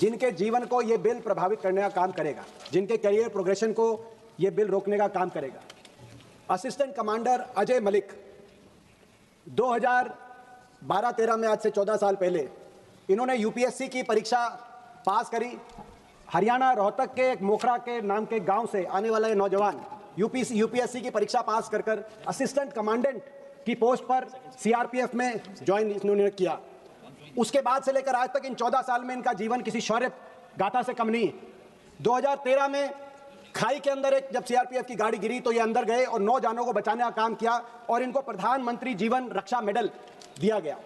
जिनके जीवन को ये बिल प्रभावित करने का काम करेगा, जिनके करियर प्रोग्रेशन को ये बिल रोकने का काम करेगा। असिस्टेंट कमांडर अजय मलिक 2012-13 में, आज से 14 साल पहले, इन्होंने यूपीएससी की परीक्षा पास करी। हरियाणा रोहतक के एक मोखरा के नाम के गांव से आने वाला ये नौजवान यूपीएससी की परीक्षा पास कर असिस्टेंट कमांडेंट की पोस्ट पर सीआरपीएफ में ज्वाइन इन्होंने किया। उसके बाद से लेकर आज तक इन 14 साल में इनका जीवन किसी शौर्य गाथा से कम नहीं है। 2013 में खाई के अंदर जब सीआरपीएफ की गाड़ी गिरी तो ये अंदर गए और 9 जानों को बचाने का काम किया और इनको प्रधानमंत्री जीवन रक्षा मेडल दिया गया।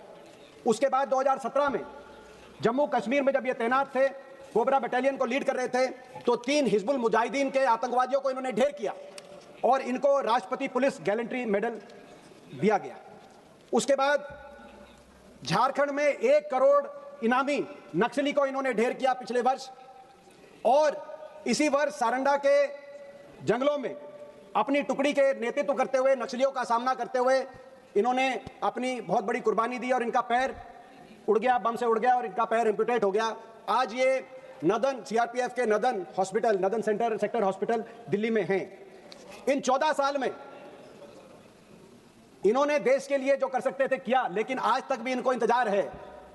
उसके बाद 2017 में जम्मू कश्मीर में जब ये तैनात थे, कोबरा बटालियन को लीड कर रहे थे, तो 3 हिजबुल मुजाहिदीन के आतंकवादियों को इन्होंने ढेर किया और इनको राष्ट्रपति पुलिस गैलेंट्री मेडल दिया गया। उसके बाद झारखंड में 1 करोड़ इनामी नक्सली को इन्होंने ढेर किया पिछले वर्ष, और इसी वर्ष सारंडा के जंगलों में अपनी टुकड़ी के नेतृत्व करते हुए, नक्सलियों का सामना करते हुए इन्होंने अपनी बहुत बड़ी कुर्बानी दी और इनका पैर उड़ गया, बम से उड़ गया और इनका पैर एम्पुटेट हो गया। आज ये नदन सीआरपीएफ के northern hospital, northern sector hospital Delhi में हैं। इन 14 साल में इन्होंने देश के लिए जो कर सकते थे किया, लेकिन आज तक भी इनको इंतजार है,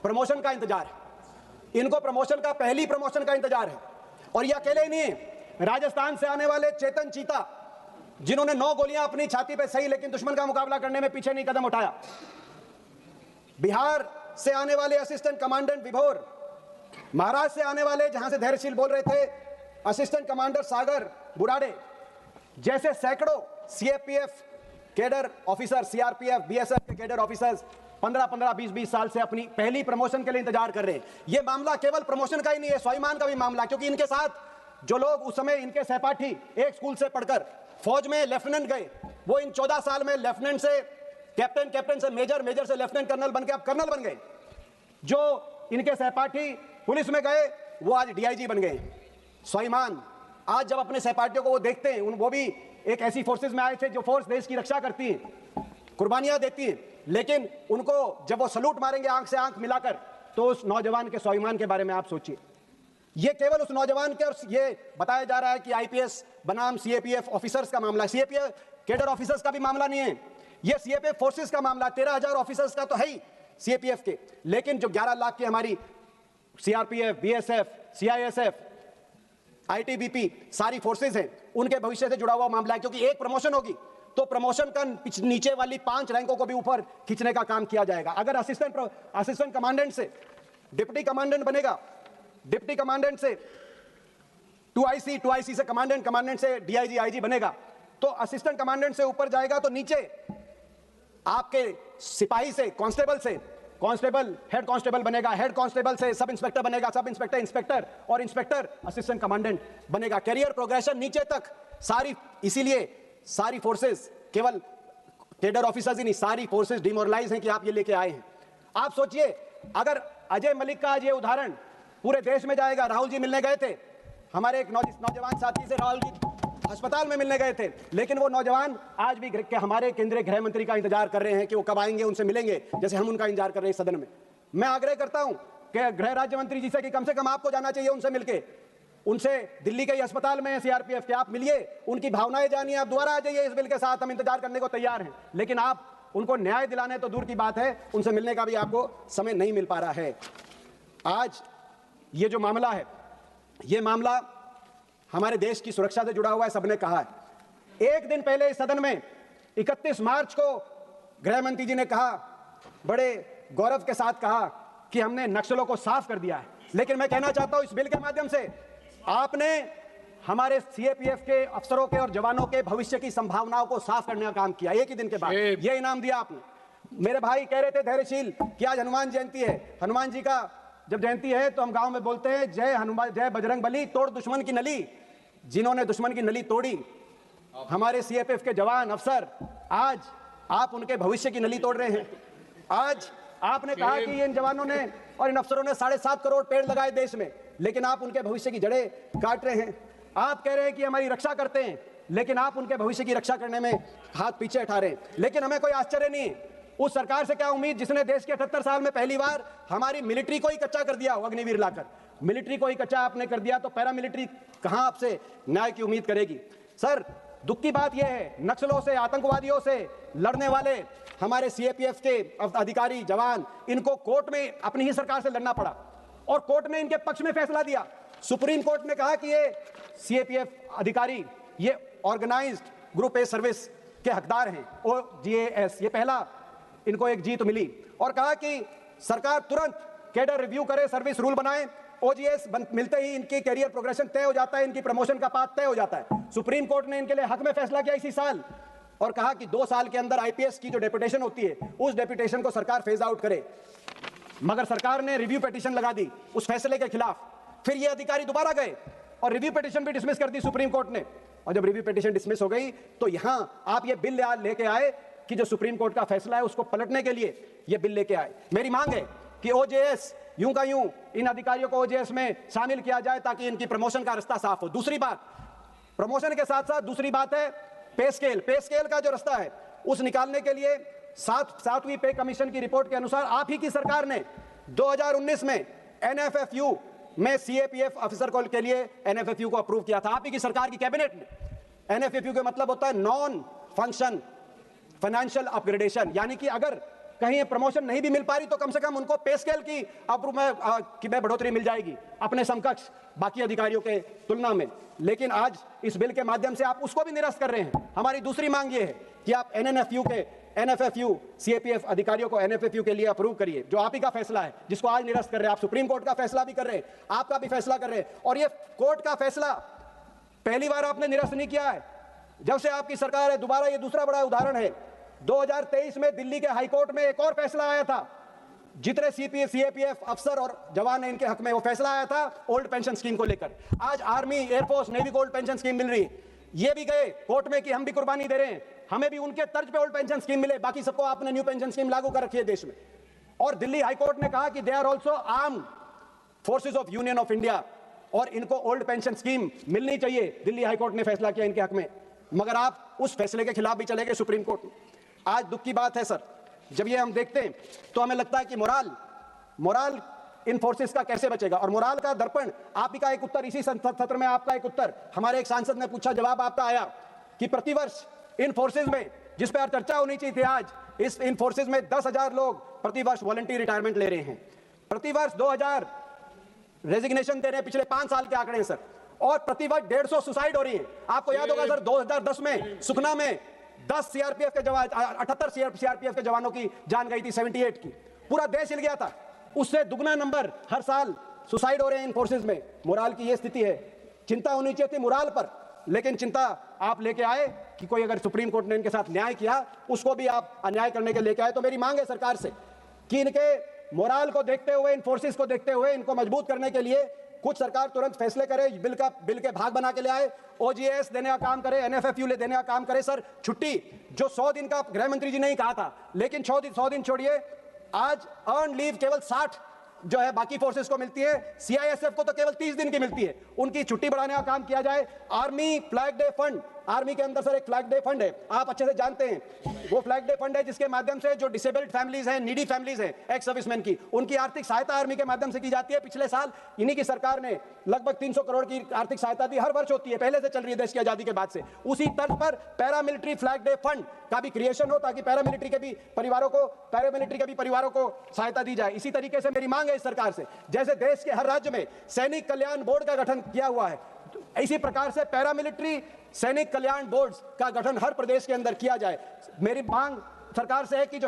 प्रमोशन का इंतजार है। इनको प्रमोशन का, पहली प्रमोशन का इंतजार है। और ये अकेले ही नहीं है, राजस्थान से आने वाले चेतन चीता, जिन्होंने 9 गोलियां अपनी छाती पे सही लेकिन दुश्मन का मुकाबला करने में पीछे नहीं कदम उठाया। बिहार से आने वाले असिस्टेंट कमांडेंट विभोर, महाराष्ट्र से आने वाले, जहां से धैर्यशील बोल रहे थे, असिस्टेंट कमांडर सागर बुराड़े, जैसे सैकड़ों CAPF cadre officer, CRPF, BSF के कैडर ऑफिसर्स 15-15, 20-20 साल से अपनी पहली प्रमोशन के लिए इंतजार कर रहे हैं। यह मामला केवल प्रमोशन का ही नहीं है, स्वाभिमान का भी मामला, क्योंकि इनके साथ जो लोग उस समय इनके सहपाठी एक स्कूल से पढ़कर फौज में लेफ्टिनेंट गए, वो इन 14 साल में लेफ्टिनेंट से कैप्टन, कैप्टन से मेजर, मेजर से लेफ्टिनेंट कर्नल बन के अब कर्नल बन गए। जो इनके सहपाठी पुलिस में गए वो आज डीआईजी बन गए। स्वाभिमान, आज जब अपने सहपाठियों को वो देखते हैं, वो भी एक ऐसी फोर्सेज में आए थे जो फोर्स देश की रक्षा करती है, कुर्बानियां देती है, लेकिन उनको जब वो सलूट मारेंगे आंख से आंख मिलाकर, तो उस नौजवान के स्वाभिमान के बारे में आप सोचिए। ये केवल उस नौजवान के, और ये बताया जा रहा है कि आईपीएस बनाम सीएपीएफ ऑफिसर्स का मामला, सीएपीएफ कैडर ऑफिसर्स का भी मामला नहीं है, ये सीएपीएफ फोर्सेस का मामला। 13,000 ऑफिसर्स का तो है ही सीएपीएफ के, लेकिन जो 11 लाख की हमारी सीआरपीएफ, बीएसएफ, सीआईएसएफ, आईटीबीपी सारी फोर्सेस हैं, उनके भविष्य से जुड़ा हुआ मामला है। क्योंकि एक प्रमोशन होगी तो प्रमोशन का नीचे वाली 5 रैंकों को भी ऊपर खींचने का काम किया जाएगा। अगर असिस्टेंट कमांडेंट से डिप्टी कमांडेंट बनेगा, डिप्टी कमांडेंट से 2IC, 2IC से कमांडेंट, कमांडेंट से डीआईजी, आईजी बनेगा, तो असिस्टेंट कमांडेंट से ऊपर जाएगा तो नीचे आपके सिपाही से, कांस्टेबल से कांस्टेबल, हेड कांस्टेबल बनेगा, हेड कांस्टेबल से सब इंस्पेक्टर बनेगा, सब इंस्पेक्टर इंस्पेक्टर, और इंस्पेक्टर असिस्टेंट कमांडेंट बनेगा। कैरियर प्रोग्रेशन नीचे तक सारी, इसीलिए सारी फोर्सेस, केवल कैडर ऑफिसर्स ही नहीं, सारी फोर्सेस डिमोरलाइज हैं कि आप ये लेके आए हैं। आप सोचिए, अगर अजय मलिक का आज ये उदाहरण पूरे देश में जाएगा। राहुल जी मिलने गए थे, हमारे एक नौजवान साथी से राहुल जी अस्पताल में मिलने गए थे, लेकिन वो नौजवान आज भी हमारे केंद्रीय गृह मंत्री का इंतजार कर रहे हैं कि वो कब आएंगे, उनसे मिलेंगे, जैसे हम उनका इंतजार कर रहे हैं सदन में। मैं आग्रह करता हूं कि गृह राज्य मंत्री जी से कि कम से कम आपको जाना चाहिए उनसे मिलके, उनसे दिल्ली के अस्पताल में सीआरपीएफ के, आप मिलिए, उनकी भावनाएं जानिए, आप दोबारा आ जाइए इस बिल के साथ, हम इंतजार करने को तैयार हैं। लेकिन आप उनको न्याय दिलाने तो दूर की बात है, उनसे मिलने का भी आपको समय नहीं मिल पा रहा है। आज ये जो मामला है, ये मामला हमारे देश की सुरक्षा से जुड़ा हुआ है, सबने कहा है। एक दिन पहले इस सदन में 31 मार्च को गृह मंत्री जी ने कहा, बड़े गौरव के साथ कहा कि हमने नक्सलों को साफ कर दिया है। लेकिन मैं कहना चाहता हूं इस बिल के माध्यम से आपने हमारे सीएपीएफ के अफसरों के और जवानों के भविष्य की संभावनाओं को साफ करने का काम किया। एक ही दिन के बाद ये इनाम दिया आपने। मेरे भाई कह रहे थे धैर्यशील कि आज हनुमान जयंती है, हनुमान जी का जब जयंती है तो हम गांव में बोलते हैं जय हनुमान, जय बजरंग बली, तोड़ दुश्मन की नली। जिन्होंने दुश्मन की नली तोड़ी, हमारे सीएपीएफ के जवान अफसर, आज आप उनके भविष्य की नली तोड़ रहे हैं। आज आपने कहा कि इन जवानों ने और इन अफसरों ने 7.5 करोड़ पेड़ लगाए देश में, लेकिन आप उनके भविष्य की जड़ें काट रहे हैं। आप कह रहे हैं कि हमारी रक्षा करते हैं, लेकिन आप उनके भविष्य की रक्षा करने में हाथ पीछे हटा रहे हैं। लेकिन हमें कोई आश्चर्य नहीं है उस सरकार से क्या उम्मीद जिसने देश के 78 साल में पहली बार हमारी मिलिट्री को ही कच्चा कर दिया हो, अग्निवीर लाकर मिलिट्री को ही कच्चा आपने कर दिया, तो पैरामिलिट्री कहां आपसे न्याय की उम्मीद करेगी? सर, दुख की बात यह है, नक्सलों से, आतंकवादियों से लड़ने वाले हमारे सीएपीएफ के अधिकारी जवान, इनको कोर्ट में अपनी ही सरकार से लड़ना पड़ा और कोर्ट ने इनके पक्ष में फैसला दिया। सुप्रीम कोर्ट ने कहा कि ये सीएपीएफ अधिकारी ये ऑर्गेनाइज्ड ग्रुप ए सर्विस के हकदार हैं, OGAS, ये पहला इनको एक जीत मिली, और कहा कि सरकार तुरंत कैडर रिव्यू करे, सर्विस रूल बनाए, OGS मिलते ही इनकी कैरियर प्रोग्रेशन तय हो जाता है, इनकी प्रमोशन का पाथ तय हो जाता है। सुप्रीम कोर्ट ने इनके लिए हक में फैसला किया इसी साल और कहा कि 2 साल के अंदर IPS की जो डेपुटेशन होती है उस डेपुटेशन को सरकार फेज आउट करे, मगर सरकार ने रिव्यू पिटीशन लगा दी उस फैसले के खिलाफ। फिर ये अधिकारी दोबारा गए और रिव्यू पिटीशन भी डिसमिस कर दी सुप्रीम कोर्ट ने, और जब रिव्यू पिटीशन डिसमिस हो गई तो यहां आप ये बिल लेके आए कि जो सुप्रीम कोर्ट का फैसला है उसको पलटने के लिए ये बिल लेके आए। मेरी मांग है कि OJS यूं का यूं इन अधिकारियों को OJS में शामिल किया जाए ताकि इनकी प्रमोशन का रास्ता साफ हो। दूसरी बात, प्रमोशन के साथ साथ दूसरी बात है पे स्केल का जो रास्ता है उस निकालने के लिए 7वीं पे कमीशन की रिपोर्ट के अनुसार आप ही की सरकार ने 2019 में NFFU में CAPF ऑफिसर कॉल के लिए NFFU को अप्रूव किया था, आप ही की सरकार की कैबिनेट ने। NFFU का मतलब होता है नॉन फंक्शन फाइनेंशियल अपग्रेडेशन, यानी कि अगर कहीं प्रमोशन नहीं भी मिल पा रही तो कम से कम उनको पे स्केल की अप्रूव में बढ़ोतरी मिल जाएगी अपने समकक्ष बाकी अधिकारियों के तुलना में। लेकिन आज इस बिल के माध्यम से आप उसको भी निरस्त कर रहे हैं। हमारी दूसरी मांग ये है कि आप NFFU CAPF अधिकारियों को NFFU के लिए अप्रूव करिए, जो आप ही का फैसला है, जिसको आज निरस्त कर रहे हैं। आप सुप्रीम कोर्ट का फैसला भी कर रहे हैं, आपका भी फैसला कर रहे हैं, और ये कोर्ट का फैसला पहली बार आपने निरस्त नहीं किया है जब से आपकी सरकार है। दोबारा ये दूसरा बड़ा उदाहरण है, 2023 में दिल्ली के हाईकोर्ट में एक और फैसला आया था, जितने CAPF अफसर और जवान हैं इनके हक में, वो फैसला आया था ओल्ड पेंशन स्कीम को लेकर। आज आर्मी, एयरफोर्स, नेवी को ओल्ड पेंशन स्कीम मिल रही है। ये भी गए कोर्ट में कि हम भी कुर्बानी दे रहे हैं, हमें भी उनके तर्ज पे ओल्ड पेंशन स्कीम मिले, बाकी सबको आपने न्यू पेंशन स्कीम लागू कर रखी है देश में। और दिल्ली हाईकोर्ट ने कहा कि they are also armed forces of Union of India और इनको ओल्ड पेंशन स्कीम मिलनी चाहिए। दिल्ली हाईकोर्ट ने फैसला किया इनके हक में, मगर आप उस फैसले के खिलाफ भी चले गए सुप्रीम कोर्ट में। आज दुख की बात है सर, जब ये हम देखते हैं तो हमें लगता है कि मोराल इन फोर्सेस का कैसे बचेगा। और मोराल का दर्पण आप ही का एक उत्तर, इसी सत्र में आपका एक उत्तर हमारे एक सांसद ने पूछा, जवाब आपका आया कि प्रतिवर्ष इन फोर्सेस में, जिस पर चर्चा होनी चाहिए थी आज, इन फोर्सेस में 10,000 लोग प्रतिवर्ष वॉलंटियर रिटायरमेंट ले रहे हैं। प्रतिवर्ष 2,000 रेजिग्नेशन दे रहे हैं, पिछले 5 साल के आंकड़े हैं सर, और प्रतिवर्ष 150 सुसाइड हो रही है। आपको याद होगा सर, 2010 में सुखना में 10 CRPF के जवान, 78 CRPF के जवानों की जान गई थी, 78 की, पूरा देश हिल गया था। उससे दुगना नंबर हर साल सुसाइड हो रहे हैं इन फोर्सेस में। मोराल की ये स्थिति है, चिंता होनी चाहिए थी मोराल पर, लेकिन चिंता आप लेके आए कि कोई अगर सुप्रीम कोर्ट ने इनके साथ न्याय किया उसको भी आप अन्याय करने के लेके आए। तो मेरी मांग है सरकार से कि इनके मोराल को देखते हुए, इन फोर्सेस को देखते हुए, इनको मजबूत करने के लिए कुछ सरकार तुरंत फैसले करे, बिल के भाग बना के ले आए, OGS देने का काम करे, NFFU ले देने का काम करे। सर, छुट्टी जो 100 दिन का गृह मंत्री जी ने ही कहा था, लेकिन 100 दिन छोड़िए, आज अर्न लीव केवल 60 जो है बाकी फोर्सेस को मिलती है, CISF को तो केवल 30 दिन की मिलती है। उनकी छुट्टी बढ़ाने का काम किया जाए। Army flag day fund, army के अंदर सर एक फ्लैग डे फंड है, आप अच्छे से जानते हैं, वो फ्लैग डे फंड है जिसके माध्यम से जो डिसेबल्ड फैमिलीज हैं, नीडी फैमिलीज हैं, एक्स सर्विसमैन की, उनकी आर्थिक सहायता आर्मी के माध्यम से की जाती है। पिछले साल इन्हीं की सरकार ने लगभग 300 करोड़ की आर्थिक सहायता दी, हर वर्ष होती है, पहले से चल रही है देश की आजादी के बाद से। उसी तर्ज पर पैरामिलिट्री फ्लैग डे फंड का भी क्रिएशन हो ताकि पैरामिलिट्री के भी परिवारों को सहायता दी जाए। इसी तरीके से मेरी मांग है इस सरकार से, जैसे देश के हर राज्य में सैनिक कल्याण बोर्ड का गठन किया हुआ है, इसी प्रकार से पैरामिलिट्री सैनिक कल्याण बोर्ड का गठन हर प्रदेश के अंदर किया जाए। मेरी मांग सरकार से है कि जो